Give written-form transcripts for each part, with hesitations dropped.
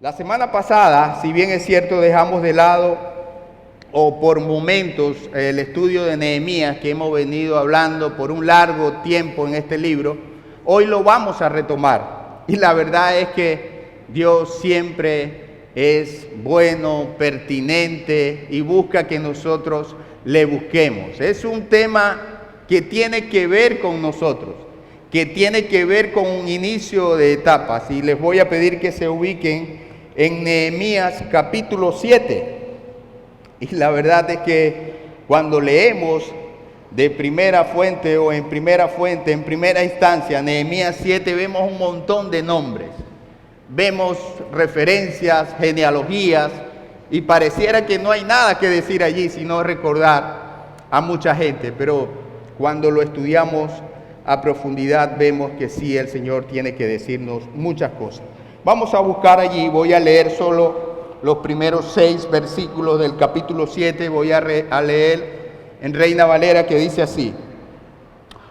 La semana pasada, si bien es cierto, dejamos de lado o por momentos el estudio de Nehemías que hemos venido hablando por un largo tiempo en este libro. Hoy lo vamos a retomar y la verdad es que Dios siempre es bueno, pertinente y busca que nosotros le busquemos. Es un tema que tiene que ver con nosotros, que tiene que ver con un inicio de etapas, y les voy a pedir que se ubiquen en Nehemías capítulo 7. Y la verdad es que cuando leemos de primera fuente o en primera fuente, en primera instancia, Nehemías 7, vemos un montón de nombres, vemos referencias, genealogías, y pareciera que no hay nada que decir allí sino recordar a mucha gente, pero cuando lo estudiamos a profundidad vemos que sí, el Señor tiene que decirnos muchas cosas. Vamos a buscar allí, voy a leer solo los primeros 6 versículos del capítulo 7, voy a leer en Reina Valera, que dice así: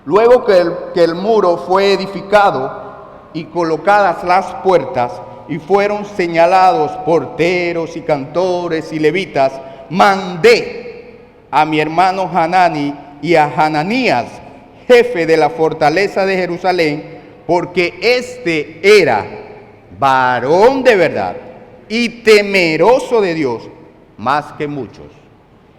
luego que el muro fue edificado y colocadas las puertas y fueron señalados porteros y cantores y levitas, mandé a mi hermano Hanani y a Hananías, jefe de la fortaleza de Jerusalén, porque este era varón de verdad y temeroso de Dios más que muchos.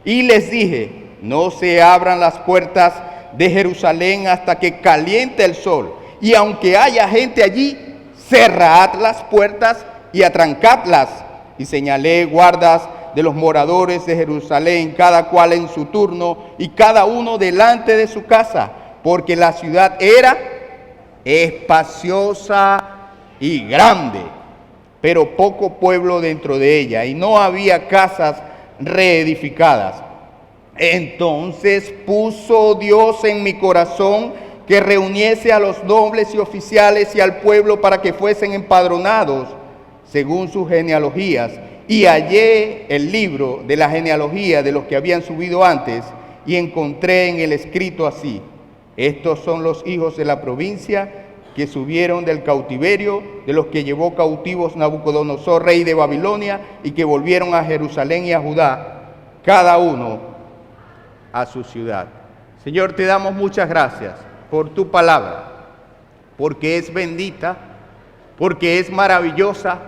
Y les dije: no se abran las puertas de Jerusalén hasta que caliente el sol, y aunque haya gente allí, cerrad las puertas y atrancadlas. Y señalé guardas de los moradores de Jerusalén, cada cual en su turno y cada uno delante de su casa, porque la ciudad era espaciosa y grande, pero poco pueblo dentro de ella, y no había casas reedificadas. Entonces puso Dios en mi corazón que reuniese a los nobles y oficiales y al pueblo para que fuesen empadronados según sus genealogías, y hallé el libro de la genealogía de los que habían subido antes, y encontré en el escrito así: estos son los hijos de la provincia que subieron del cautiverio, de los que llevó cautivos Nabucodonosor, rey de Babilonia, y que volvieron a Jerusalén y a Judá, cada uno a su ciudad. Señor, te damos muchas gracias por tu palabra, porque es bendita, porque es maravillosa,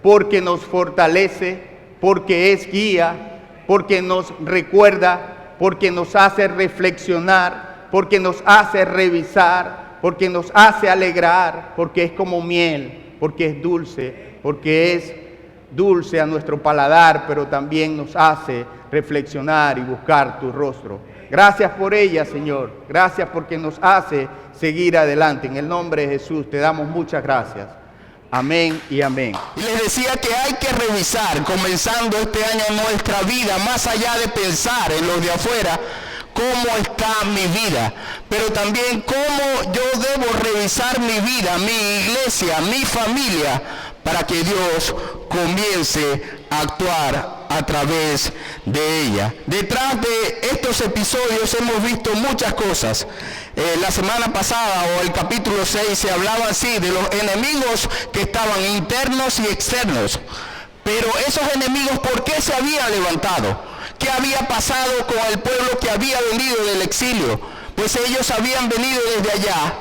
porque nos fortalece, porque es guía, porque nos recuerda, porque nos hace reflexionar, porque nos hace revisar, porque nos hace alegrar, porque es como miel, porque es dulce a nuestro paladar, pero también nos hace reflexionar y buscar tu rostro. Gracias por ella, Señor. Gracias porque nos hace seguir adelante. En el nombre de Jesús te damos muchas gracias. Amén y amén. Y les decía que hay que revisar, comenzando este año, nuestra vida, más allá de pensar en los de afuera, cómo está mi vida, pero también cómo yo debo revisar mi vida, mi iglesia, mi familia, para que Dios comience a actuar a través de ella. Detrás de estos episodios hemos visto muchas cosas. La semana pasada, o el capítulo 6, se hablaba así de los enemigos que estaban internos y externos. Pero esos enemigos, ¿por qué se habían levantado? ¿Qué había pasado con el pueblo que había venido del exilio? Pues ellos habían venido desde allá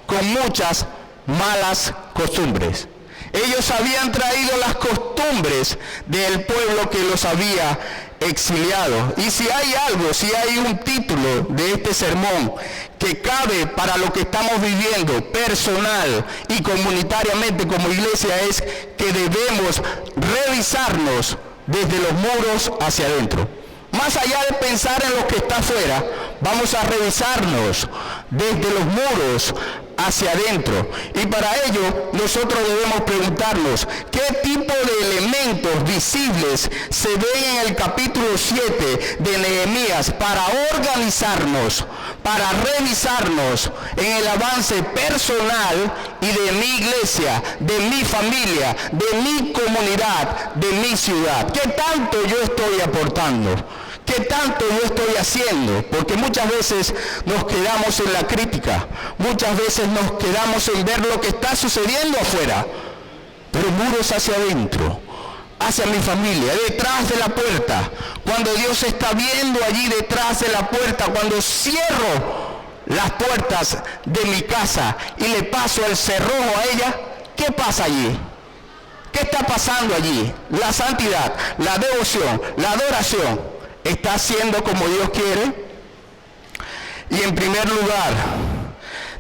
con muchas malas costumbres. Ellos habían traído las costumbres del pueblo que los había exiliado. Y si hay algo, si hay un título de este sermón que cabe para lo que estamos viviendo personal y comunitariamente como iglesia, es que debemos revisarnos desde los muros hacia adentro. Más allá de pensar en lo que está afuera, vamos a revisarnos desde los muros hacia adentro. Y para ello nosotros debemos preguntarnos qué tipo de elementos visibles se ven en el capítulo 7 de Nehemías para organizarnos, para revisarnos en el avance personal y de mi iglesia, de mi familia, de mi comunidad, de mi ciudad. ¿Qué tanto yo estoy aportando? ¿Qué tanto yo estoy haciendo? Porque muchas veces nos quedamos en la crítica, muchas veces nos quedamos en ver lo que está sucediendo afuera, pero muros hacia adentro. hacia mi familia, detrás de la puerta. Cuando Dios está viendo allí detrás de la puerta, cuando cierro las puertas de mi casa y le paso el cerrojo a ella, ¿qué pasa allí? ¿Qué está pasando allí? La santidad, la devoción, la adoración, ¿está haciendo como Dios quiere? Y en primer lugar,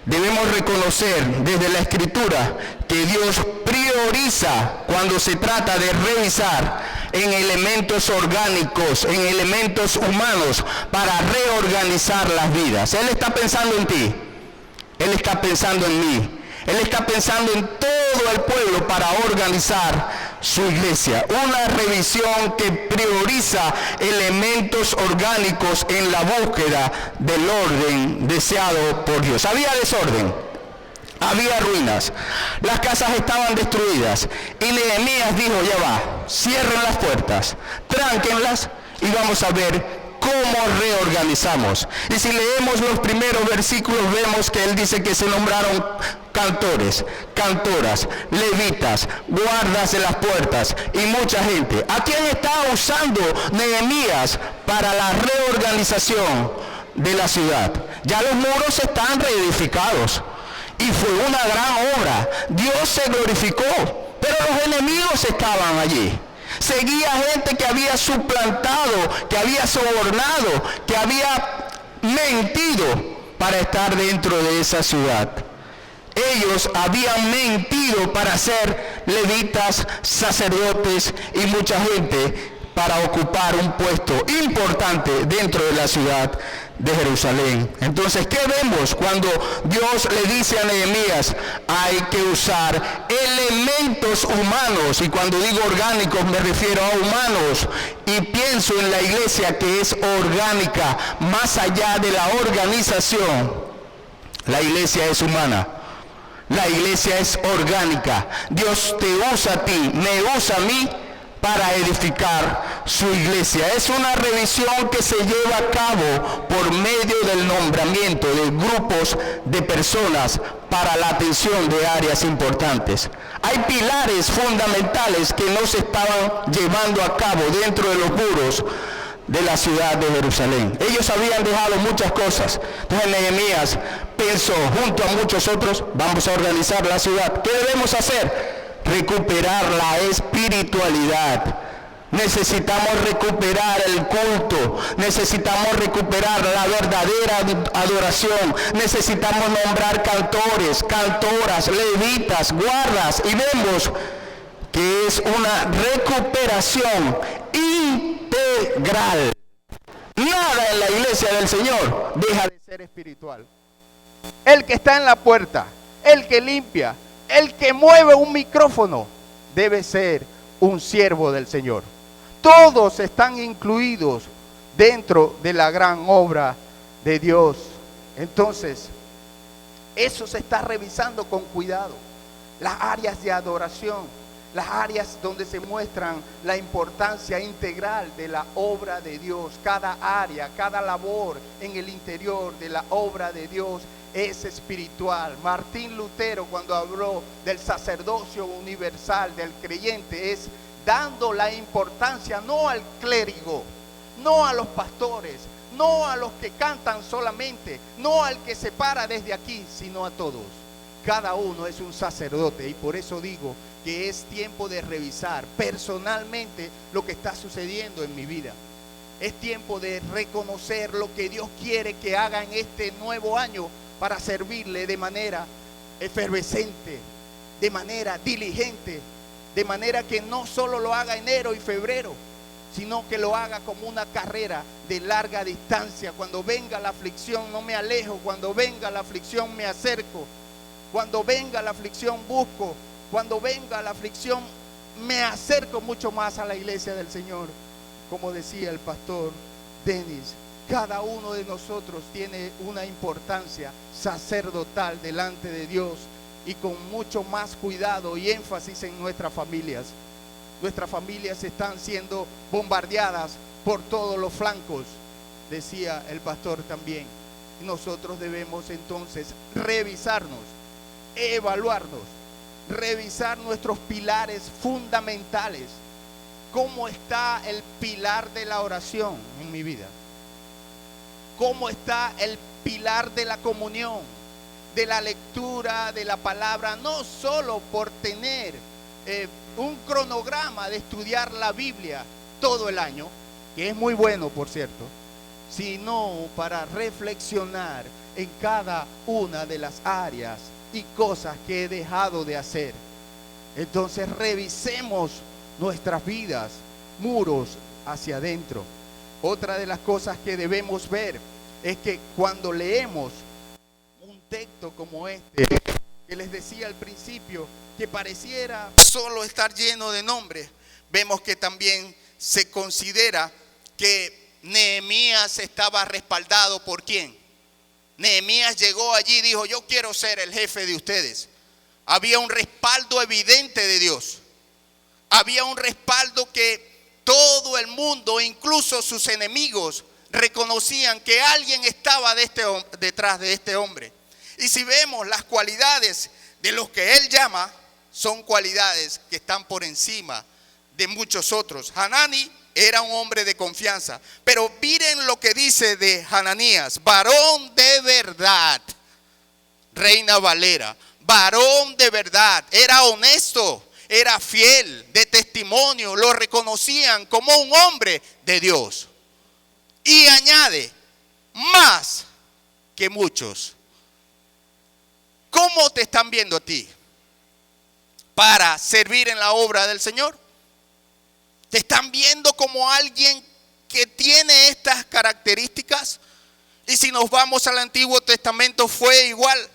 debemos reconocer desde la Escritura que Dios prioriza cuando se trata de revisar en elementos orgánicos, en elementos humanos, para reorganizar las vidas. Él está pensando en ti, Él está pensando en mí, Él está pensando en todo el pueblo para organizar su iglesia. Una revisión que prioriza elementos orgánicos en la búsqueda del orden deseado por Dios. Había desorden, había ruinas, las casas estaban destruidas y Nehemías dijo: ya va, cierren las puertas, tránquenlas y vamos a ver cómo reorganizamos. Y si leemos los primeros versículos, vemos que él dice que se nombraron cantores, cantoras, levitas, guardas de las puertas y mucha gente. ¿A quién estaba usando Nehemías para la reorganización de la ciudad? Ya los muros están reedificados y fue una gran obra. Dios se glorificó, pero los enemigos estaban allí. Seguía gente que había suplantado, que había sobornado, que había mentido para estar dentro de esa ciudad. Ellos habían mentido para ser levitas, sacerdotes y mucha gente para ocupar un puesto importante dentro de la ciudad de Jerusalén. Entonces, ¿qué vemos cuando Dios le dice a Nehemías? Hay que usar elementos humanos, y cuando digo orgánicos me refiero a humanos, y pienso en la iglesia que es orgánica, más allá de la organización. La iglesia es humana, la iglesia es orgánica. Dios te usa a ti, me usa a mí para edificar su iglesia. Es una revisión que se lleva a cabo por medio del nombramiento de grupos de personas para la atención de áreas importantes. Hay pilares fundamentales que no se estaban llevando a cabo dentro de los muros de la ciudad de Jerusalén. Ellos habían dejado muchas cosas. Entonces Nehemías pensó, junto a muchos otros: vamos a organizar la ciudad. ¿Qué debemos hacer? Recuperar la espiritualidad. Necesitamos recuperar el culto, necesitamos recuperar la verdadera adoración, necesitamos nombrar cantores, cantoras, levitas, guardas, y vemos que es una recuperación integral. Nada en la iglesia del Señor deja de ser espiritual. El que está en la puerta, el que limpia, el que mueve un micrófono, debe ser un siervo del Señor. Todos están incluidos dentro de la gran obra de Dios. Entonces, eso se está revisando con cuidado. Las áreas de adoración, las áreas donde se muestran la importancia integral de la obra de Dios. Cada área, cada labor en el interior de la obra de Dios es espiritual. Martín Lutero, cuando habló del sacerdocio universal del creyente, es dando la importancia no al clérigo, no a los pastores, no a los que cantan solamente, no al que se para desde aquí, sino a todos. Cada uno es un sacerdote, y por eso digo que es tiempo de revisar personalmente lo que está sucediendo en mi vida. Es tiempo de reconocer lo que Dios quiere que haga en este nuevo año para servirle de manera efervescente, de manera diligente, de manera que no solo lo haga enero y febrero, sino que lo haga como una carrera de larga distancia. Cuando venga la aflicción no me alejo, cuando venga la aflicción me acerco, cuando venga la aflicción busco, cuando venga la aflicción me acerco mucho más a la iglesia del Señor. Como decía el pastor Denis, cada uno de nosotros tiene una importancia sacerdotal delante de Dios, y con mucho más cuidado y énfasis en nuestras familias. Nuestras familias están siendo bombardeadas por todos los flancos, decía el pastor también. Nosotros debemos entonces revisarnos, evaluarnos, revisar nuestros pilares fundamentales ¿Cómo está el pilar de la oración en mi vida? ¿Cómo está el pilar de la comunión, de la lectura de la palabra? No solo por tener un cronograma de estudiar la Biblia todo el año, que es muy bueno, por cierto, sino para reflexionar en cada una de las áreas y cosas que he dejado de hacer. Entonces revisemos nuestras vidas, muros hacia adentro. Otra de las cosas que debemos ver es que cuando leemos un texto como este, que les decía al principio, que pareciera solo estar lleno de nombres, vemos que también se considera que Nehemías estaba respaldado por ¿quién? Nehemías llegó allí y dijo: yo quiero ser el jefe de ustedes. Había un respaldo evidente de Dios. Había un respaldo que todo el mundo, incluso sus enemigos, reconocían que alguien estaba detrás de este hombre. Y si vemos las cualidades de los que él llama, son cualidades que están por encima de muchos otros. Hanani era un hombre de confianza, pero miren lo que dice de Hananías: varón de verdad. Reina Valera, varón de verdad, era honesto, era fiel, de testimonio, lo reconocían como un hombre de Dios. Y añade, más que muchos. ¿Cómo te están viendo a ti para servir en la obra del Señor? ¿Te están viendo como alguien que tiene estas características? Y si nos vamos al Antiguo Testamento fue igual.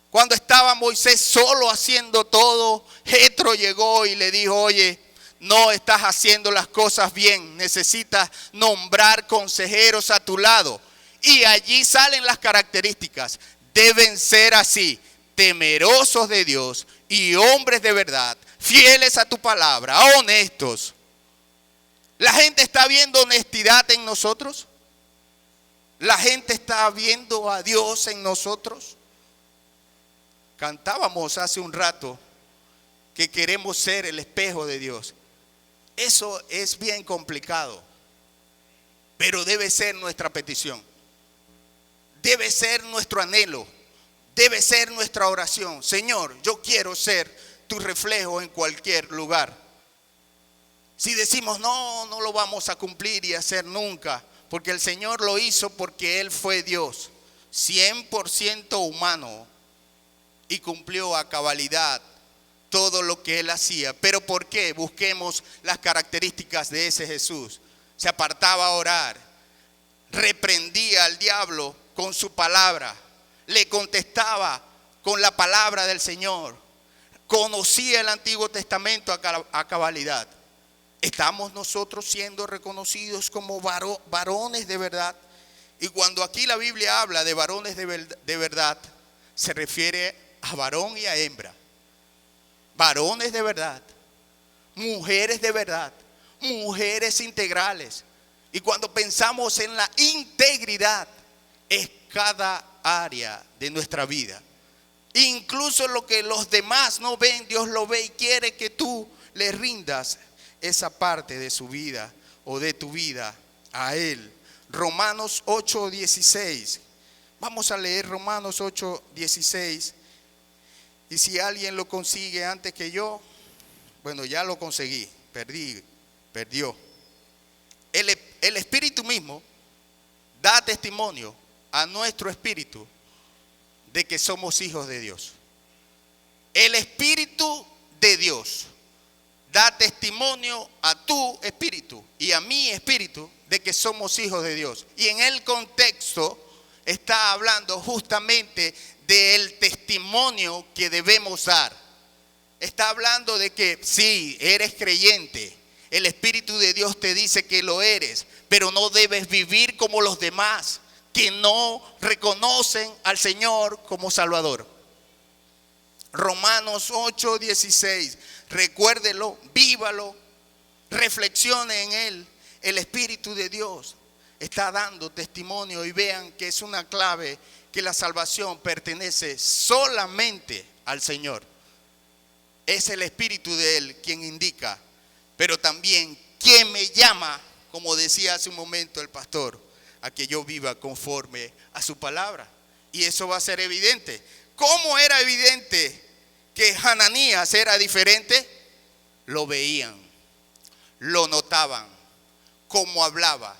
Cuando estaba Moisés solo haciendo todo, Jetro llegó y le dijo: oye, no estás haciendo las cosas bien, necesitas nombrar consejeros a tu lado. Y allí salen las características. Deben ser así, temerosos de Dios y hombres de verdad, fieles a tu palabra, honestos. ¿La gente está viendo honestidad en nosotros? ¿La gente está viendo a Dios en nosotros? Cantábamos hace un rato que queremos ser el espejo de Dios. Eso es bien complicado, pero debe ser nuestra petición. Debe ser nuestro anhelo. Debe ser nuestra oración. Señor, yo quiero ser tu reflejo en cualquier lugar. Si decimos no lo vamos a cumplir y hacer nunca, porque el Señor lo hizo porque Él fue Dios, 100% humano, y cumplió a cabalidad todo lo que Él hacía. ¿Pero por qué? Busquemos las características de ese Jesús. Se apartaba a orar, reprendía al diablo con su palabra, le contestaba con la palabra del Señor, conocía el Antiguo Testamento a cabalidad. ¿Estamos nosotros siendo reconocidos como varones de verdad? Y cuando aquí la Biblia habla de varones de verdad, se refiere a varón y a hembra. Varones de verdad, mujeres de verdad, mujeres integrales. Y cuando pensamos en la integridad, es cada área de nuestra vida. Incluso lo que los demás no ven, Dios lo ve y quiere que tú le rindas esa parte de su vida o de tu vida a Él. Romanos 8:16. Vamos a leer Romanos 8:16. Y si alguien lo consigue antes que yo, bueno, ya lo conseguí, perdió. El Espíritu mismo da testimonio a nuestro espíritu de que somos hijos de Dios. El Espíritu de Dios da testimonio a tu espíritu y a mi espíritu de que somos hijos de Dios. Y en el contexto está hablando justamente del testimonio que debemos dar. Está hablando de que sí, eres creyente. El Espíritu de Dios te dice que lo eres, pero no debes vivir como los demás que no reconocen al Señor como Salvador. Romanos 8:16. Recuérdelo, vívalo, reflexione en él. El Espíritu de Dios está dando testimonio y vean que es una clave que la salvación pertenece solamente al Señor. Es el Espíritu de Él quien indica. pero también quién me llama, como decía hace un momento el pastor, a que yo viva conforme a su palabra. Y eso va a ser evidente. ¿Cómo era evidente que Hananías era diferente? Lo veían, lo notaban, cómo hablaba,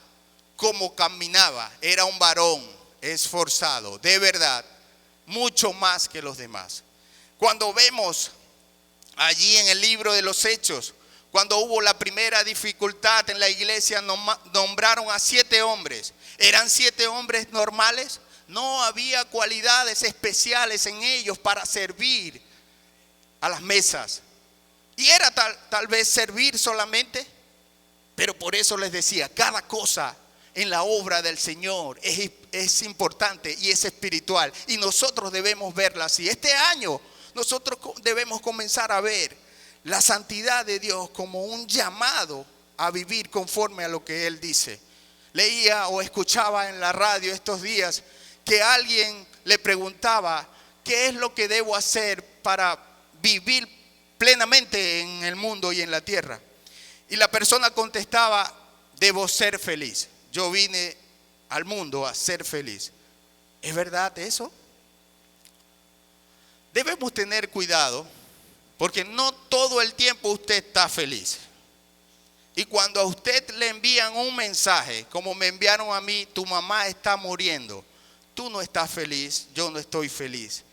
cómo caminaba. Era un varón esforzado, de verdad, mucho más que los demás. Cuando vemos allí en el libro de los Hechos, cuando hubo la primera dificultad en la iglesia, nombraron a 7 hombres. ¿Eran 7 hombres normales? No había cualidades especiales en ellos para servir a las mesas. Y era tal vez servir solamente, pero por eso les decía, cada cosa en la obra del Señor es importante y es espiritual. Y nosotros debemos verla así. Este año nosotros debemos comenzar a ver la santidad de Dios como un llamado a vivir conforme a lo que Él dice. Leía o escuchaba en la radio estos días que alguien le preguntaba, ¿qué es lo que debo hacer para vivir plenamente en el mundo y en la tierra? Y la persona contestaba, debo ser feliz. Yo vine al mundo a ser feliz. ¿Es verdad eso? Debemos tener cuidado, porque no todo el tiempo usted está feliz. Y cuando a usted le envían un mensaje, como me enviaron a mí, tu mamá está muriendo, tú no estás feliz, yo no estoy feliz.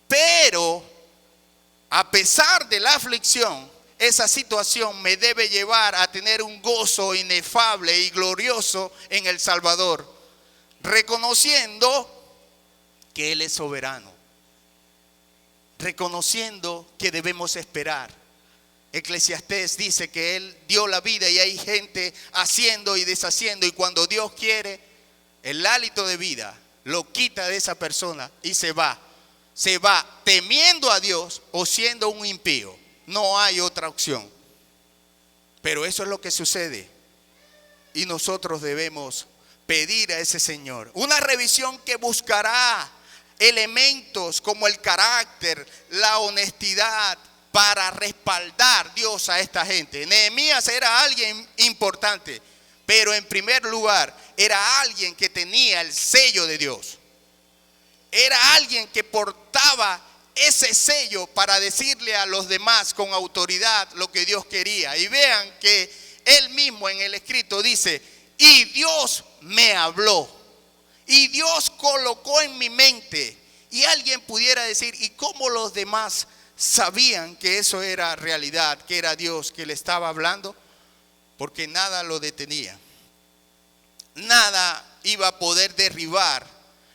Pero a pesar de la aflicción, esa situación me debe llevar a tener un gozo inefable y glorioso en el Salvador, reconociendo que Él es soberano, reconociendo que debemos esperar. Eclesiastés dice que Él dio la vida y hay gente haciendo y deshaciendo, y cuando Dios quiere, el hálito de vida lo quita de esa persona y se va temiendo a Dios o siendo un impío. No hay otra opción. Pero eso es lo que sucede, y nosotros debemos pedir a ese Señor una revisión que buscará elementos como el carácter, la honestidad, para respaldar Dios a esta gente. Nehemías era alguien importante, pero en primer lugar era alguien que tenía el sello de Dios. Era alguien que portaba ese sello para decirle a los demás con autoridad lo que Dios quería. Y vean que él mismo en el escrito dice, y Dios me habló, y Dios colocó en mi mente. Y alguien pudiera decir, ¿y cómo los demás sabían que eso era realidad, que era Dios que le estaba hablando? Porque nada lo detenía. Nada iba a poder derribar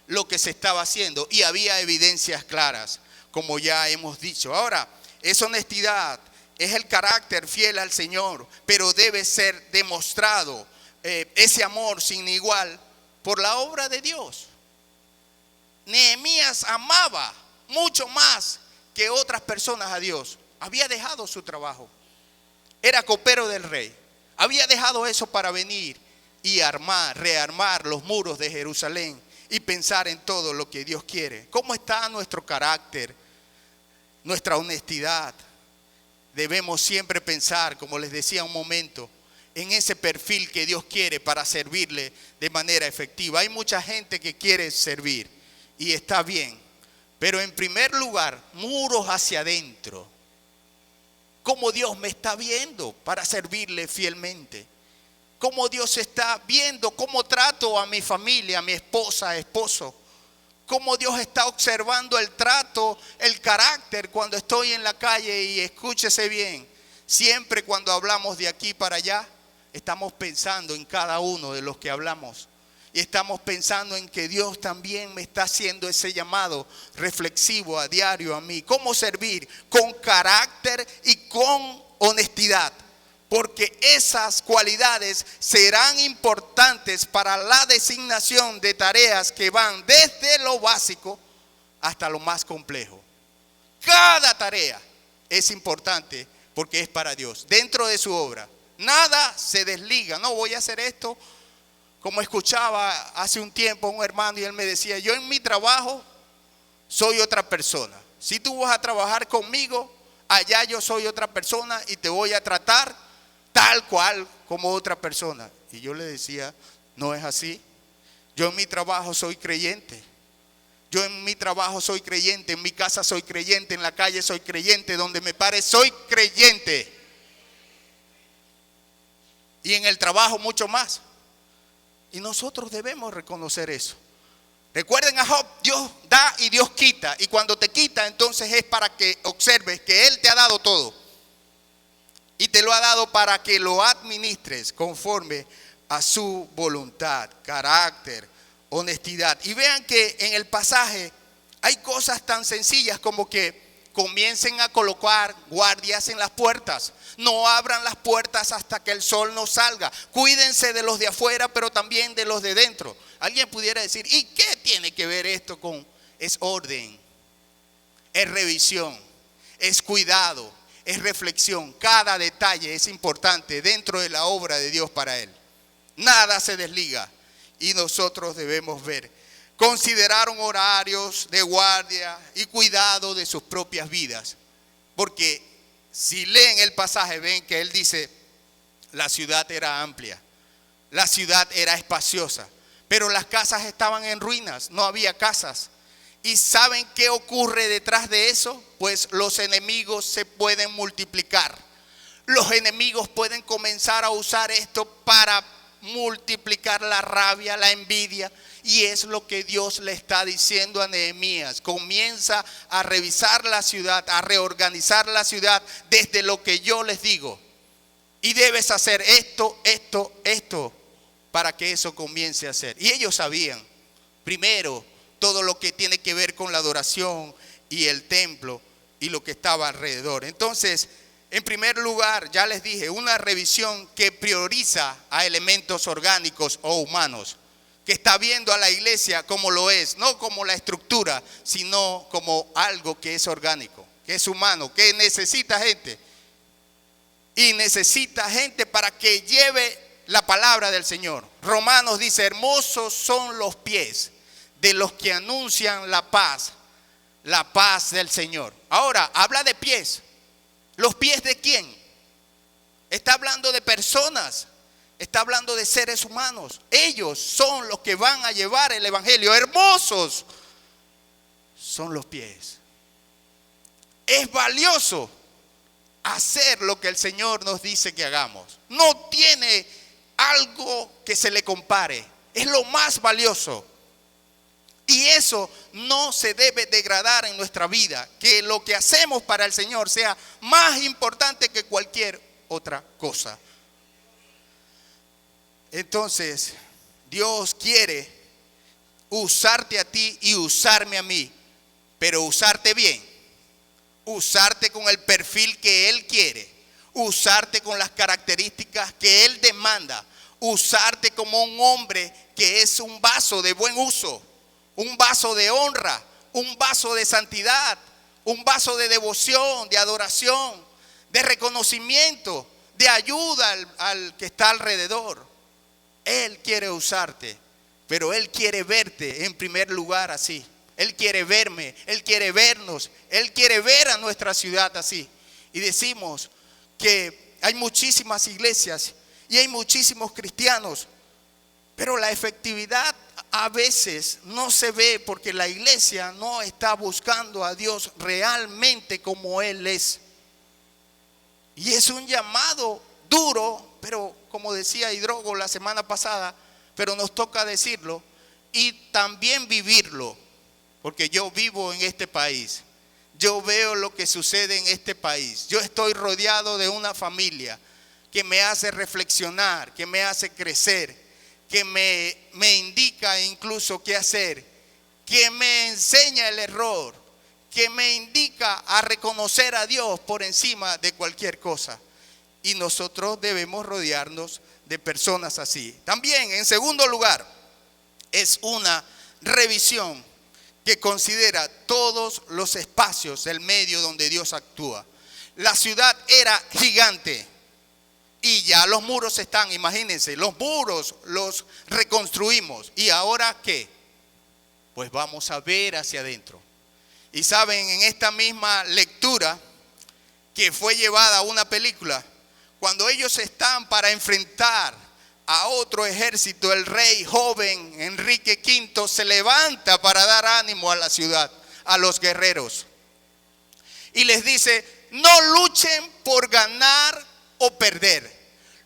lo que se estaba haciendo, y había evidencias claras, como ya hemos dicho. Ahora, es honestidad, es el carácter fiel al Señor, pero debe ser demostrado ese amor sin igual por la obra de Dios. Nehemías amaba mucho más que otras personas a Dios. Había dejado su trabajo, era copero del rey, había dejado eso para venir y rearmar los muros de Jerusalén y pensar en todo lo que Dios quiere. ¿Cómo está nuestro carácter, nuestra honestidad? Debemos siempre pensar, como les decía un momento, en ese perfil que Dios quiere para servirle de manera efectiva. Hay mucha gente que quiere servir y está bien, pero en primer lugar, muros hacia adentro. ¿Cómo Dios me está viendo para servirle fielmente? ¿Cómo Dios está viendo cómo trato a mi familia, a mi esposa, esposo? ¿Cómo Dios está observando el trato, el carácter cuando estoy en la calle? Y escúchese bien, siempre cuando hablamos de aquí para allá, estamos pensando en cada uno de los que hablamos. Y estamos pensando en que Dios también me está haciendo ese llamado reflexivo a diario a mí. ¿Cómo servir? Con carácter y con honestidad. Porque esas cualidades serán importantes para la designación de tareas que van desde lo básico hasta lo más complejo. Cada tarea es importante porque es para Dios, dentro de su obra. Nada se desliga. No voy a hacer esto. Como escuchaba hace un tiempo a un hermano y él me decía, yo en mi trabajo soy otra persona. Si tú vas a trabajar conmigo, allá yo soy otra persona y te voy a tratar tal cual como otra persona. Y yo le decía, no es así. Yo en mi trabajo soy creyente. Yo en mi trabajo soy creyente, en mi casa soy creyente, en la calle soy creyente, donde me pare soy creyente. Y en el trabajo mucho más. Y nosotros debemos reconocer eso. Recuerden a Job, Dios da y Dios quita. Y cuando te quita, entonces es para que observes que Él te ha dado todo. Y te lo ha dado para que lo administres conforme a su voluntad, carácter, honestidad. Y vean que en el pasaje hay cosas tan sencillas como que comiencen a colocar guardias en las puertas. No abran las puertas hasta que el sol no salga. Cuídense de los de afuera, pero también de los de dentro. Alguien pudiera decir, ¿y qué tiene que ver esto con? Es orden, es revisión, es cuidado, es reflexión. Cada detalle es importante dentro de la obra de Dios para Él. Nada se desliga y nosotros debemos ver. Consideraron horarios de guardia y cuidado de sus propias vidas. Porque si leen el pasaje ven que él dice, la ciudad era amplia, la ciudad era espaciosa, pero las casas estaban en ruinas, no había casas. ¿Y saben qué ocurre detrás de eso? Pues los enemigos se pueden multiplicar. Los enemigos pueden comenzar a usar esto para multiplicar la rabia, la envidia. Y es lo que Dios le está diciendo a Nehemías. Comienza a revisar la ciudad, a reorganizar la ciudad desde lo que yo les digo. Y debes hacer esto, para que eso comience a hacer. Y ellos sabían, primero, todo lo que tiene que ver con la adoración y el templo y lo que estaba alrededor. Entonces, en primer lugar, ya les dije, una revisión que prioriza a elementos orgánicos o humanos, que está viendo a la iglesia como lo es, no como la estructura, sino como algo que es orgánico, que es humano, que necesita gente. Y necesita gente para que lleve la palabra del Señor. Romanos dice, hermosos son los pies de los que anuncian la paz del Señor. Ahora, habla de pies. ¿Los pies de quién? Está hablando de personas. Está hablando de seres humanos. Ellos son los que van a llevar el evangelio. Hermosos son los pies. Es valioso hacer lo que el Señor nos dice que hagamos. No tiene algo que se le compare. Es lo más valioso. Y eso no se debe degradar en nuestra vida. Que lo que hacemos para el Señor sea más importante que cualquier otra cosa. Entonces, Dios quiere usarte a ti y usarme a mí, pero usarte bien, usarte con el perfil que Él quiere, usarte con las características que Él demanda, usarte como un hombre que es un vaso de buen uso, un vaso de honra, un vaso de santidad, un vaso de devoción, de adoración, de reconocimiento, de ayuda al que está alrededor. Él quiere usarte, pero Él quiere verte en primer lugar así. Él quiere verme, Él quiere vernos, Él quiere ver a nuestra ciudad así. Y decimos que hay muchísimas iglesias y hay muchísimos cristianos, pero la efectividad a veces no se ve porque la iglesia no está buscando a Dios realmente como Él es. Y es un llamado duro, pero como decía Hidrogo la semana pasada, pero nos toca decirlo y también vivirlo, porque yo vivo en este país, yo veo lo que sucede en este país, yo estoy rodeado de una familia que me hace reflexionar, que me hace crecer, que me indica incluso qué hacer, que me enseña el error, que me indica a reconocer a Dios por encima de cualquier cosa. Y nosotros debemos rodearnos de personas así. También, en segundo lugar, es una revisión que considera todos los espacios del medio donde Dios actúa. La ciudad era gigante y ya los muros están, imagínense, los muros los reconstruimos. ¿Y ahora qué? Pues vamos a ver hacia adentro. Y saben, en esta misma lectura que fue llevada a una película, cuando ellos están para enfrentar a otro ejército, el rey joven Enrique V se levanta para dar ánimo a la ciudad, a los guerreros. Y les dice, no luchen por ganar o perder.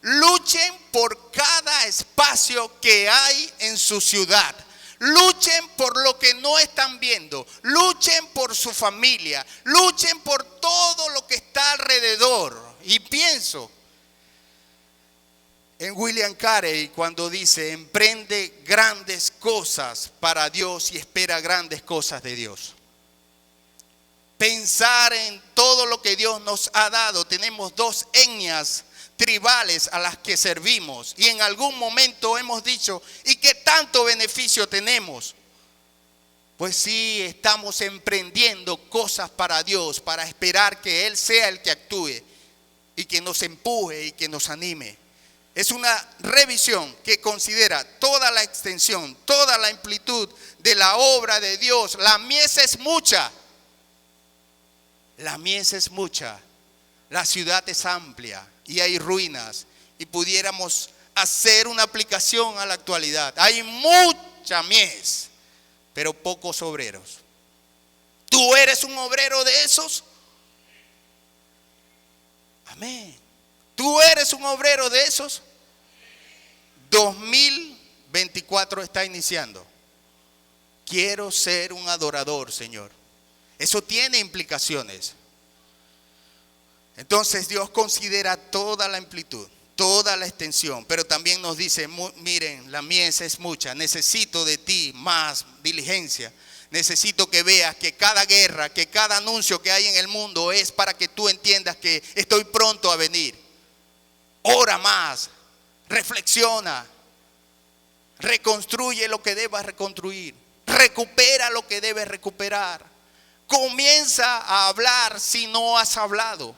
Luchen por cada espacio que hay en su ciudad. Luchen por lo que no están viendo. Luchen por su familia. Luchen por todo lo que está alrededor. Y pienso en William Carey cuando dice, emprende grandes cosas para Dios y espera grandes cosas de Dios. Pensar en todo lo que Dios nos ha dado. Tenemos dos etnias tribales a las que servimos y en algún momento hemos dicho, ¿y qué tanto beneficio tenemos? Pues sí, estamos emprendiendo cosas para Dios, para esperar que Él sea el que actúe y que nos empuje y que nos anime. Es una revisión que considera toda la extensión, toda la amplitud de la obra de Dios. La mies es mucha. La mies es mucha. La ciudad es amplia y hay ruinas. Y pudiéramos hacer una aplicación a la actualidad. Hay mucha mies, pero pocos obreros. ¿Tú eres un obrero de esos? Amén. ¿Tú eres un obrero de esos? 2024 está iniciando. Quiero ser un adorador, Señor. Eso tiene implicaciones. Entonces Dios considera toda la amplitud, toda la extensión, pero también nos dice, miren, la mies es mucha, necesito de ti más diligencia. Necesito que veas que cada guerra, que cada anuncio que hay en el mundo es para que tú entiendas que estoy pronto a venir. Ora más, reflexiona, reconstruye lo que debas reconstruir, recupera lo que debes recuperar. Comienza a hablar si no has hablado.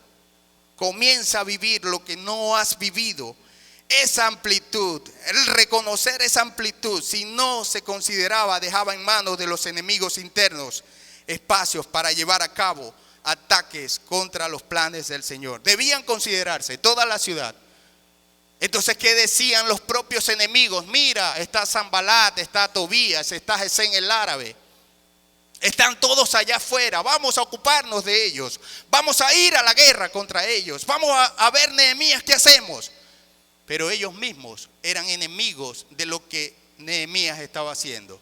Comienza a vivir lo que no has vivido. Esa amplitud, el reconocer esa amplitud, si no se consideraba, dejaba en manos de los enemigos internos espacios para llevar a cabo ataques contra los planes del Señor. Debían considerarse toda la ciudad. Entonces, ¿qué decían los propios enemigos? Mira, está Sanbalat, está Tobías, está Gesén el árabe. Están todos allá afuera, vamos a ocuparnos de ellos. Vamos a ir a la guerra contra ellos. Vamos a ver, Nehemías, ¿qué hacemos? Pero ellos mismos eran enemigos de lo que Nehemías estaba haciendo.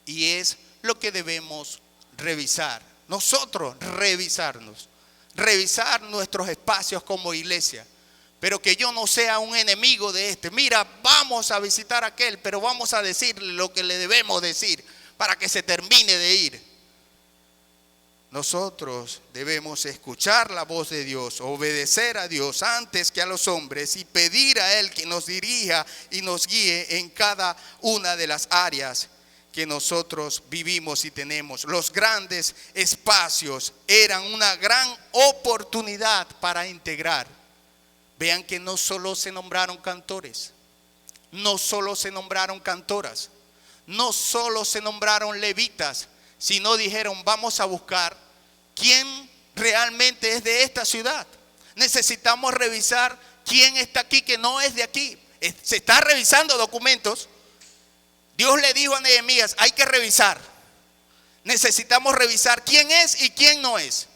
Y es lo que debemos revisar. Nosotros revisarnos. Revisar nuestros espacios como iglesia. Pero que yo no sea un enemigo de este. Mira, vamos a visitar a aquel, pero vamos a decirle lo que le debemos decir para que se termine de ir. Nosotros debemos escuchar la voz de Dios, obedecer a Dios antes que a los hombres y pedir a Él que nos dirija y nos guíe en cada una de las áreas que nosotros vivimos y tenemos. Los grandes espacios eran una gran oportunidad para integrar. Vean que no solo se nombraron cantores, no solo se nombraron cantoras, no solo se nombraron levitas, sino dijeron, vamos a buscar quién realmente es de esta ciudad. Necesitamos revisar quién está aquí que no es de aquí. Se está revisando documentos. Dios le dijo a Nehemías, hay que revisar. Necesitamos revisar quién es y quién no es.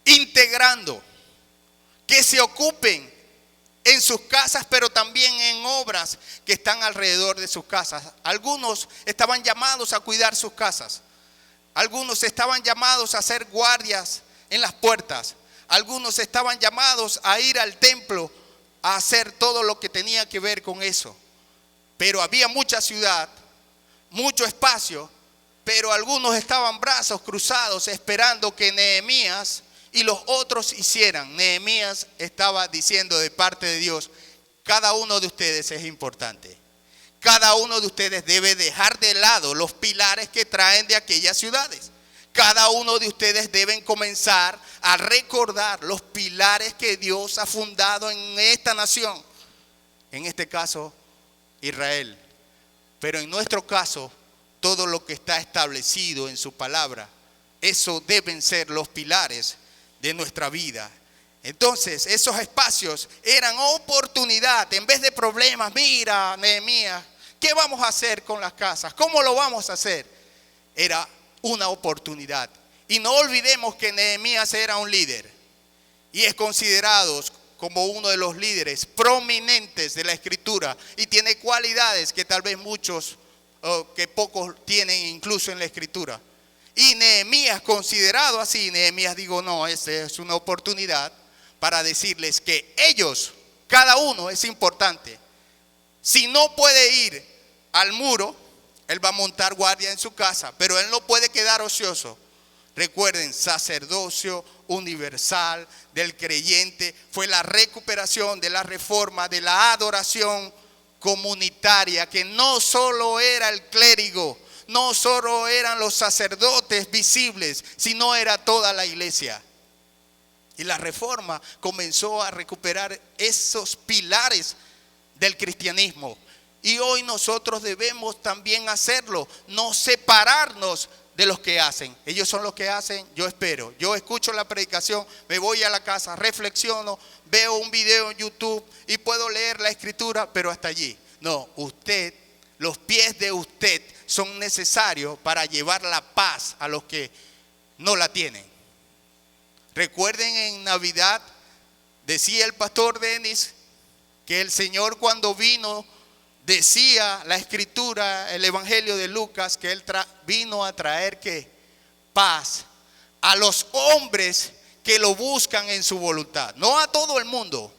Integrando, que se ocupen en sus casas, pero también en obras que están alrededor de sus casas. Algunos estaban llamados a cuidar sus casas. Algunos estaban llamados a ser guardias en las puertas. Algunos estaban llamados a ir al templo a hacer todo lo que tenía que ver con eso. Pero había mucha ciudad, mucho espacio, pero algunos estaban brazos cruzados esperando que Nehemías y los otros hicieran. Nehemías estaba diciendo de parte de Dios, cada uno de ustedes es importante. Cada uno de ustedes debe dejar de lado los pilares que traen de aquellas ciudades. Cada uno de ustedes deben comenzar a recordar los pilares que Dios ha fundado en esta nación. En este caso, Israel. Pero en nuestro caso, todo lo que está establecido en su palabra, eso deben ser los pilares de nuestra vida. Entonces, esos espacios eran oportunidad en vez de problemas. Mira, Nehemías, ¿qué vamos a hacer con las casas? ¿Cómo lo vamos a hacer? Era una oportunidad. Y no olvidemos que Nehemías era un líder y es considerado como uno de los líderes prominentes de la Escritura y tiene cualidades que tal vez muchos que pocos tienen incluso en la Escritura. Y Nehemías, considerado así, Nehemías dijo, no, esta es una oportunidad para decirles que ellos, cada uno es importante. Si no puede ir al muro, él va a montar guardia en su casa, pero él no puede quedar ocioso. Recuerden, sacerdocio universal del creyente fue la recuperación de la reforma, de la adoración comunitaria, que no solo era el clérigo, no solo eran los sacerdotes visibles, sino era toda la iglesia. Y la reforma comenzó a recuperar esos pilares del cristianismo. Y hoy nosotros debemos también hacerlo, no separarnos de los que hacen. Ellos son los que hacen, yo espero. Yo escucho la predicación, me voy a la casa, reflexiono, veo un video en YouTube y puedo leer la Escritura, pero hasta allí. No, usted, los pies de usted son necesarios para llevar la paz a los que no la tienen. Recuerden, en Navidad decía el pastor Denis que el Señor, cuando vino, decía la Escritura, el Evangelio de Lucas, que Él vino a traer ¿qué? Paz a los hombres que lo buscan en su voluntad, no a todo el mundo.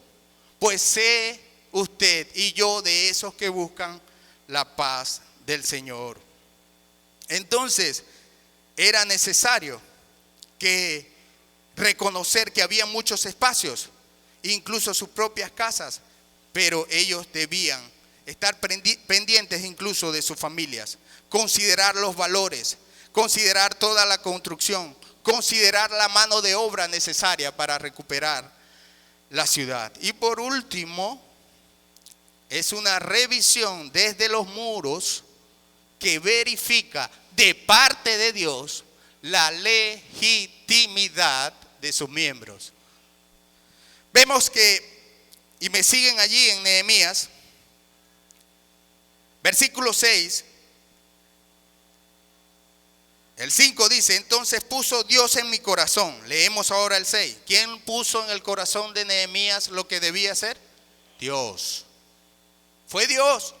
Pues sé usted y yo de esos que buscan la paz del Señor. Entonces era necesario que reconocer que había muchos espacios, incluso sus propias casas, pero ellos debían estar pendientes incluso de sus familias, considerar los valores, considerar toda la construcción, considerar la mano de obra necesaria para recuperar la ciudad. Y por último, es una revisión desde los muros que verifica de parte de Dios la legitimidad de sus miembros. Vemos que, y me siguen allí en Nehemías, versículo 6, el 5 dice, entonces puso Dios en mi corazón. Leemos ahora el 6. ¿Quién puso en el corazón de Nehemías lo que debía hacer? Dios. Fue Dios.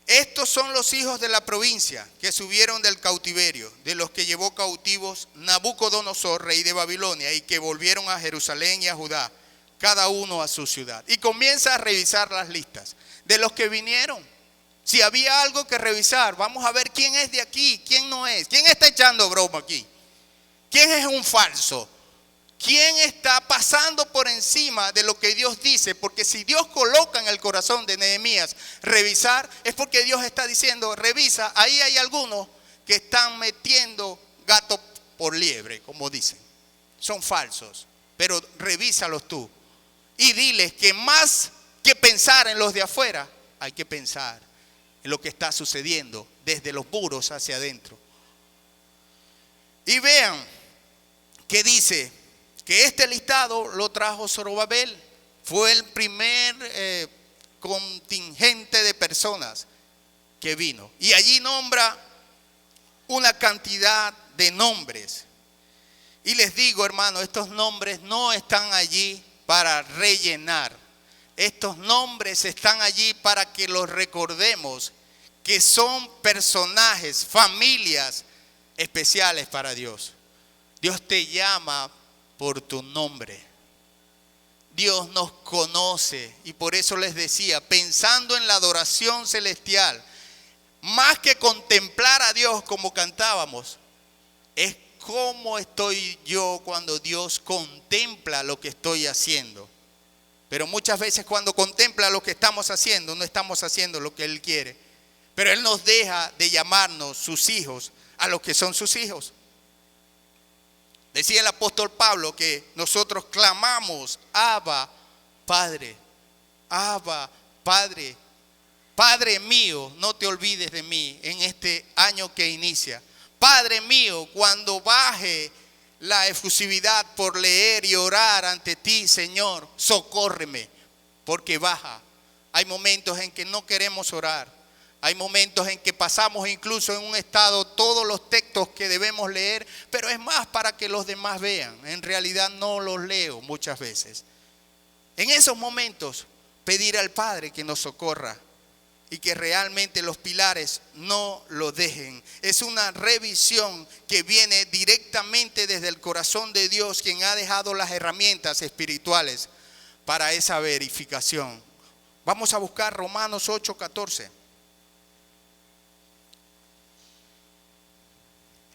Estos son los hijos de la provincia que subieron del cautiverio, de los que llevó cautivos Nabucodonosor, rey de Babilonia, y que volvieron a Jerusalén y a Judá, cada uno a su ciudad. Y comienza a revisar las listas de los que vinieron. Si había algo que revisar, vamos a ver quién es de aquí, quién no es, quién está echando broma aquí, quién es un falso, quién está pasando por encima de lo que Dios dice. Porque si Dios coloca en el corazón de Nehemías revisar, es porque Dios está diciendo, revisa, ahí hay algunos que están metiendo gato por liebre, como dicen, son falsos, pero revísalos tú y diles que más que pensar en los de afuera, hay que pensar en lo que está sucediendo desde los muros hacia adentro. Y vean que dice que este listado lo trajo Zorobabel. Fue el primer contingente de personas que vino. Y allí nombra una cantidad de nombres. Y les digo, hermano, estos nombres no están allí para rellenar. Estos nombres están allí para que los recordemos, que son personajes, familias especiales para Dios. Dios te llama por tu nombre. Dios nos conoce, y por eso les decía, pensando en la adoración celestial, más que contemplar a Dios como cantábamos, es cómo estoy yo cuando Dios contempla lo que estoy haciendo. Pero muchas veces cuando contempla lo que estamos haciendo, no estamos haciendo lo que Él quiere. Pero Él nos deja de llamarnos sus hijos a los que son sus hijos. Decía el apóstol Pablo que nosotros clamamos, Abba, Padre, Abba, Padre, Padre mío, no te olvides de mí en este año que inicia. Padre mío, cuando baje la efusividad por leer y orar ante ti, Señor, socórreme, porque baja. Hay momentos en que no queremos orar. Hay momentos en que pasamos incluso en un estado todos los textos que debemos leer, pero es más para que los demás vean. En realidad no los leo muchas veces. En esos momentos, pedir al Padre que nos socorra y que realmente los pilares no lo dejen. Es una revisión que viene directamente desde el corazón de Dios, quien ha dejado las herramientas espirituales para esa verificación. Vamos a buscar Romanos 8:14.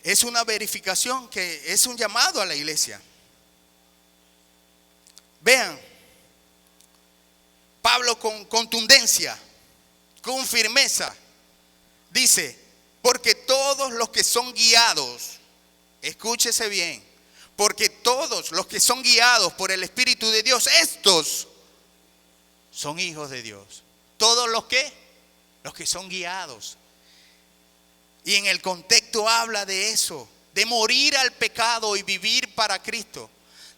Es una verificación que es un llamado a la iglesia. Vean, Pablo con contundencia, con firmeza, dice, porque todos los que son guiados, escúchese bien, porque todos los que son guiados por el Espíritu de Dios, estos son hijos de Dios. Todos los que son guiados. Y en el contexto habla de eso, de morir al pecado y vivir para Cristo,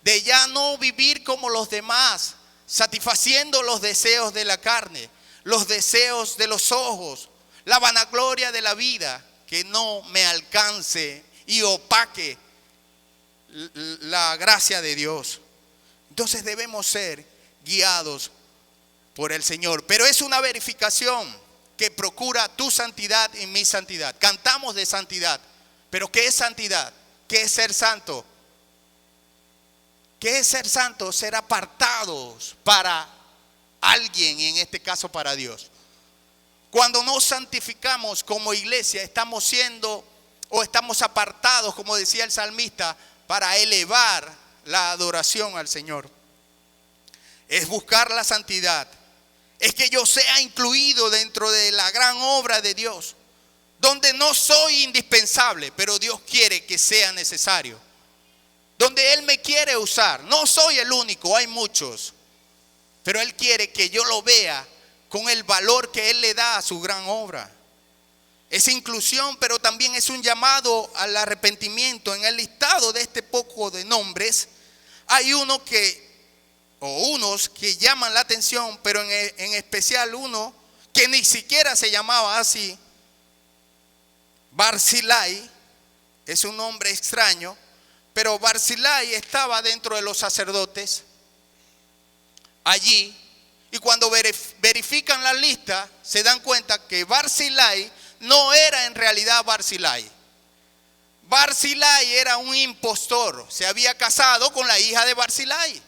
de ya no vivir como los demás, satisfaciendo los deseos de la carne, los deseos de los ojos, la vanagloria de la vida, que no me alcance y opaque la gracia de Dios. Entonces debemos ser guiados por el Señor, pero es una verificación que procura tu santidad y mi santidad. Cantamos de santidad, pero ¿qué es santidad? ¿Qué es ser santo? ¿Qué es ser santo? Ser apartados para alguien, y en este caso para Dios. Cuando nos santificamos como iglesia, estamos siendo o estamos apartados, como decía el salmista, para elevar la adoración al Señor. Es buscar la santidad. Es que yo sea incluido dentro de la gran obra de Dios, donde no soy indispensable, pero Dios quiere que sea necesario. Donde Él me quiere usar. No soy el único, hay muchos. Pero Él quiere que yo lo vea con el valor que Él le da a su gran obra. Es inclusión, pero también es un llamado al arrepentimiento. En el listado de este poco de nombres, hay unos que llaman la atención, pero en especial uno que ni siquiera se llamaba así. Barzillai, es un nombre extraño, pero Barzillai estaba dentro de los sacerdotes allí, y cuando verifican la lista se dan cuenta que Barzillai no era en realidad Barzillai. Barzillai era un impostor, se había casado con la hija de Barzillai,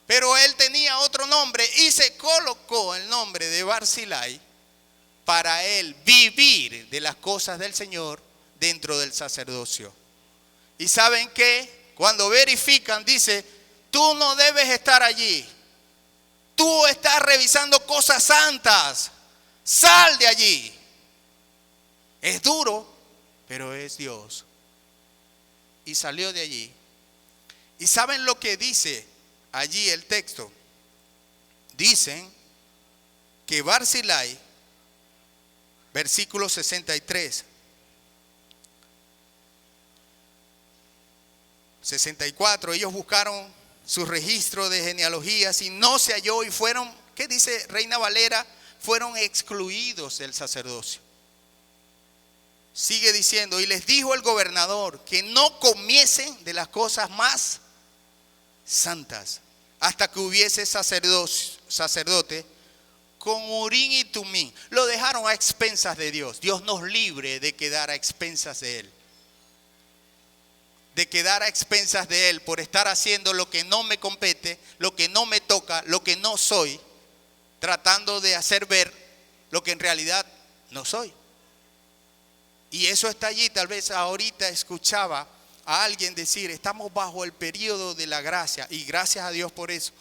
pero él tenía otro nombre y se colocó el nombre de Barzillai para él vivir de las cosas del Señor dentro del sacerdocio. Y ¿saben qué? Cuando verifican, dice, tú no debes estar allí. Tú estás revisando cosas santas. Sal de allí. Es duro, pero es Dios. Y salió de allí. ¿Y saben lo que dice allí el texto? Dicen que Barzillai, versículo 63, 64, ellos buscaron su registro de genealogías y no se halló y fueron, ¿qué dice Reina Valera? Fueron excluidos del sacerdocio. Sigue diciendo, y les dijo el gobernador que no comiesen de las cosas más santas hasta que hubiese sacerdote con Urín y Tumín. Lo dejaron a expensas de Dios. Dios nos libre de quedar a expensas de Él. De quedar a expensas de Él por estar haciendo lo que no me compete, lo que no me toca, lo que no soy, tratando de hacer ver lo que en realidad no soy. Y eso está allí. Tal vez ahorita escuchaba a alguien decir, estamos bajo el periodo de la gracia, y gracias a Dios por eso.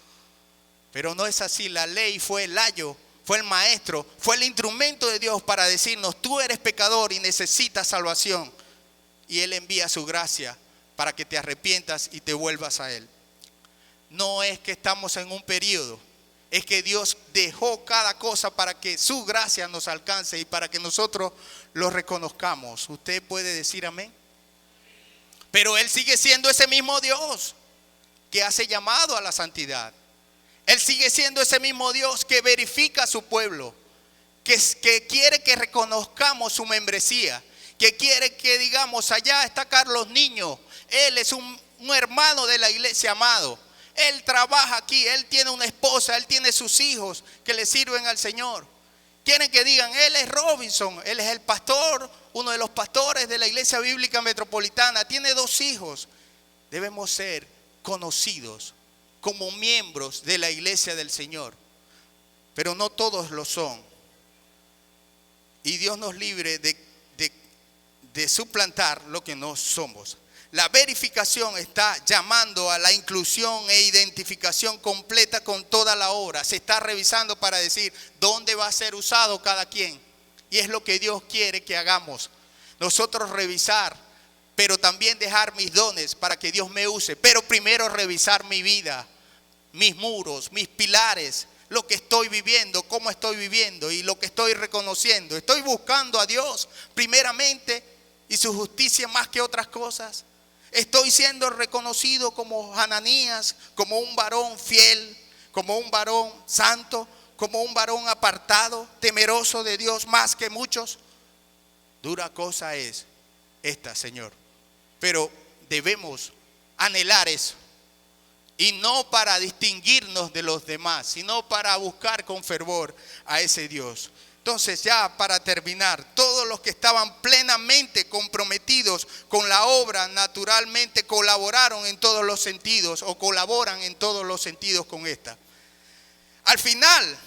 Pero no es así. La ley fue el ayo, fue el maestro, fue el instrumento de Dios para decirnos, tú eres pecador y necesitas salvación. Y Él envía su gracia para que te arrepientas y te vuelvas a Él. No es que estamos en un periodo, es que Dios dejó cada cosa para que su gracia nos alcance y para que nosotros lo reconozcamos. ¿Usted puede decir amén? Pero Él sigue siendo ese mismo Dios que hace llamado a la santidad. Él sigue siendo ese mismo Dios que verifica a su pueblo, que quiere que reconozcamos su membresía, que quiere que digamos, allá está Carlos Niño, él es un hermano de la iglesia, amado. Él trabaja aquí, él tiene una esposa, él tiene sus hijos que le sirven al Señor. Quieren que digan, él es Robinson, él es el pastor, uno de los pastores de la Iglesia Bíblica Metropolitana, tiene 2 hijos. Debemos ser conocidos como miembros de la iglesia del Señor, pero no todos lo son. Y Dios nos libre de suplantar lo que no somos. La verificación está llamando a la inclusión e identificación completa con toda la obra. Se está revisando para decir dónde va a ser usado cada quien. Y es lo que Dios quiere que hagamos. Nosotros revisar, pero también dejar mis dones para que Dios me use. Pero primero revisar mi vida, mis muros, mis pilares, lo que estoy viviendo, cómo estoy viviendo y lo que estoy reconociendo. Estoy buscando a Dios primeramente y su justicia más que otras cosas. Estoy siendo reconocido como Hananías, como un varón fiel, como un varón santo, como un varón apartado, temeroso de Dios más que muchos. Dura cosa es esta, Señor. Pero debemos anhelar eso. Y no para distinguirnos de los demás, sino para buscar con fervor a ese Dios. Entonces, ya para terminar, todos los que estaban plenamente comprometidos con la obra naturalmente colaboraron en todos los sentidos o colaboran en todos los sentidos con esta. Al final,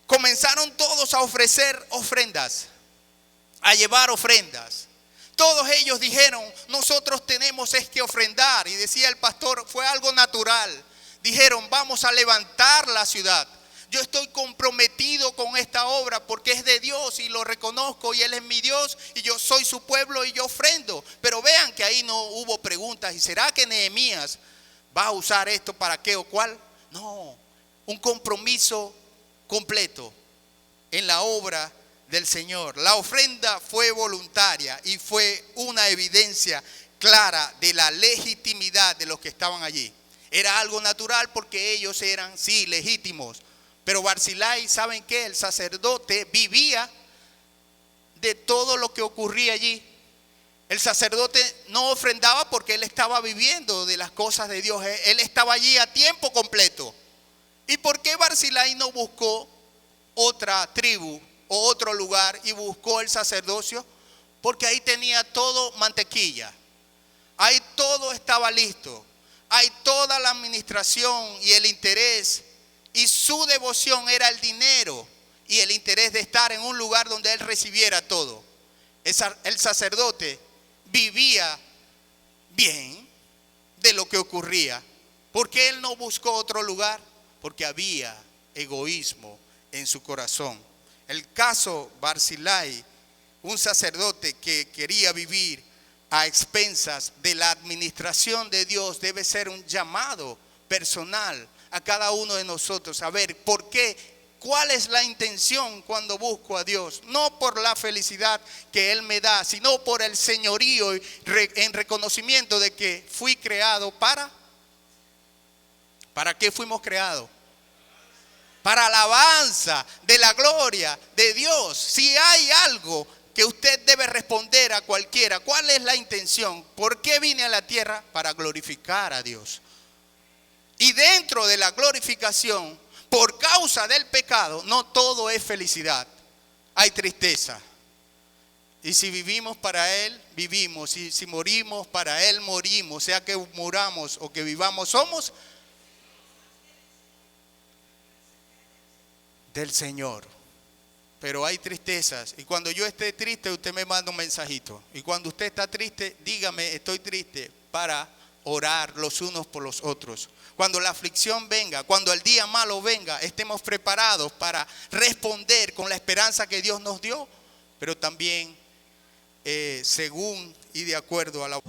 comenzaron todos a ofrecer ofrendas, a llevar ofrendas. Todos ellos dijeron, nosotros tenemos es que ofrendar. Y decía el pastor, fue algo natural. Dijeron, vamos a levantar la ciudad. Yo estoy comprometido con esta obra porque es de Dios y lo reconozco y Él es mi Dios y yo soy su pueblo y yo ofrendo. Pero vean que ahí no hubo preguntas. ¿Y será que Nehemías va a usar esto para qué o cuál? No, un compromiso completo en la obra del Señor. La ofrenda fue voluntaria y fue una evidencia clara de la legitimidad de los que estaban allí. Era algo natural porque ellos eran, sí, legítimos. Pero Barzillai, ¿saben qué? El sacerdote vivía de todo lo que ocurría allí. El sacerdote no ofrendaba porque él estaba viviendo de las cosas de Dios. Él estaba allí a tiempo completo. ¿Y por qué Barzillai no buscó otra tribu o otro lugar y buscó el sacerdocio? Porque ahí tenía todo mantequilla. Ahí todo estaba listo. Hay toda la administración y el interés. Y su devoción era el dinero y el interés de estar en un lugar donde él recibiera todo. El sacerdote vivía bien de lo que ocurría. ¿Por qué él no buscó otro lugar? Porque había egoísmo en su corazón. El caso Barzillai, un sacerdote que quería vivir a expensas de la administración de Dios, debe ser un llamado personal a cada uno de nosotros, a ver, ¿por qué? ¿Cuál es la intención cuando busco a Dios? No por la felicidad que Él me da, sino por el señorío en reconocimiento de que fui creado ¿para qué fuimos creados? Para alabanza de la gloria de Dios. Si hay algo que usted debe responder a cualquiera, ¿cuál es la intención? ¿Por qué vine a la tierra? Para glorificar a Dios. Y dentro de la glorificación, por causa del pecado, no todo es felicidad. Hay tristeza. Y si vivimos para Él, vivimos. Y si morimos para Él, morimos. Sea que muramos o que vivamos, somos del Señor. Pero hay tristezas. Y cuando yo esté triste, usted me manda un mensajito. Y cuando usted está triste, dígame, estoy triste, para orar los unos por los otros. Cuando la aflicción venga, cuando el día malo venga, estemos preparados para responder con la esperanza que Dios nos dio, pero también según y de acuerdo a la